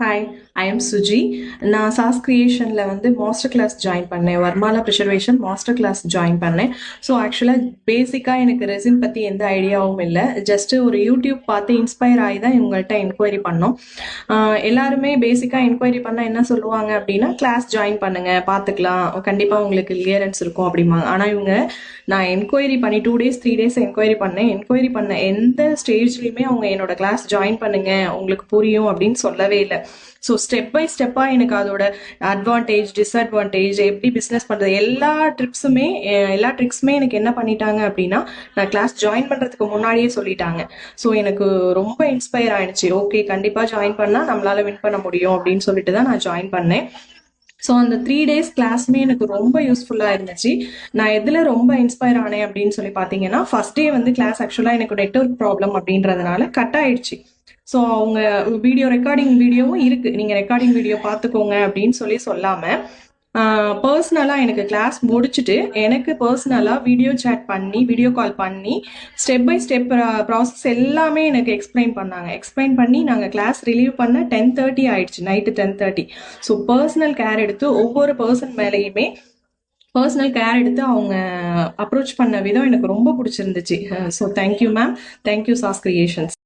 Hi, I am Suji. நான் sauce கிரியேஷனில் வந்து master class join பண்ணேன். Varmala preservation master class join பண்ணேன். ஸோ ஆக்சுவலாக பேசிக்காக எனக்கு ரெசின் பற்றி எந்த ஐடியாவும் இல்லை. ஜஸ்ட்டு ஒரு யூடியூப் பார்த்து இன்ஸ்பயர் ஆகி தான் இவங்கள்ட்ட என்கொயரி பண்ணோம். எல்லாருமே பேசிக்காக என்கொயரி பண்ணால் என்ன சொல்லுவாங்க அப்படின்னா, கிளாஸ் ஜாயின் பண்ணுங்கள், பார்த்துக்கலாம், கண்டிப்பாக உங்களுக்கு கிளியரன்ஸ் இருக்கும் அப்படிம்பாங்க. ஆனால் இவங்க நான் என்கொயரி பண்ணி 2 days 3 days என்கொயரி பண்ணேன். என்கொயரி பண்ண எந்த ஸ்டேஜ்லையுமே அவங்க என்னோட கிளாஸ் ஜாயின் பண்ணுங்க, உங்களுக்கு புரியும் அப்படின்னு சொல்லவே இல்லை. ஸோ ஸ்டெப் பை ஸ்டெப்பாக எனக்கு அதோட அட்வான்டேஜ், டிஸ்அட்வான்டேஜ், எப்படி பிஸ்னஸ் பண்ணுறது, எல்லா ட்ரிக்ஸுமே எனக்கு என்ன பண்ணிட்டாங்க அப்படின்னா, நான் கிளாஸ் ஜாயின் பண்ணுறதுக்கு முன்னாடியே சொல்லிட்டாங்க. ஸோ எனக்கு ரொம்ப இன்ஸ்பயர் ஆயிடுச்சு. ஓகே, கண்டிப்பாக ஜாயின் பண்ணால் நம்மளால வின் பண்ண முடியும் அப்படின்னு சொல்லிட்டு தான் நான் ஜாயின் பண்ணேன். ஸோ அந்த 3 days கிளாஸுமே எனக்கு ரொம்ப யூஸ்ஃபுல்லாக இருந்துச்சு. நான் எதில் ரொம்ப இன்ஸ்பயர் ஆனேன் அப்படின்னு சொல்லி பார்த்தீங்கன்னா, ஃபர்ஸ்ட் டே வந்து கிளாஸ் ஆக்சுவலாக எனக்கு நெட்வொர்க் ப்ராப்ளம் அப்படின்றதுனால கட் ஆயிடுச்சு. ஸோ அவங்க ரெக்கார்டிங் வீடியோவும் இருக்குது, நீங்கள் ரெக்கார்டிங் வீடியோ பார்த்துக்கோங்க அப்படின்னு சொல்லாமல் பர்சனலாக எனக்கு கிளாஸ் முடிச்சுட்டு எனக்கு பர்சனலாக வீடியோ கால் பண்ணி ஸ்டெப் பை ஸ்டெப் ப்ராசஸ் எல்லாமே எனக்கு எக்ஸ்பிளைன் பண்ணி நாங்கள் கிளாஸ் ரிலீவ் பண்ண 10:30 ஆயிடுச்சு, நைட்டு 10:30. ஸோ பர்சனல் கேர் எடுத்து ஒவ்வொரு பர்சன் மேலேயுமே அவங்க அப்ரோச் பண்ண விதம் எனக்கு ரொம்ப பிடிச்சிருந்துச்சு. So thank you ma'am, thank you sauce creations.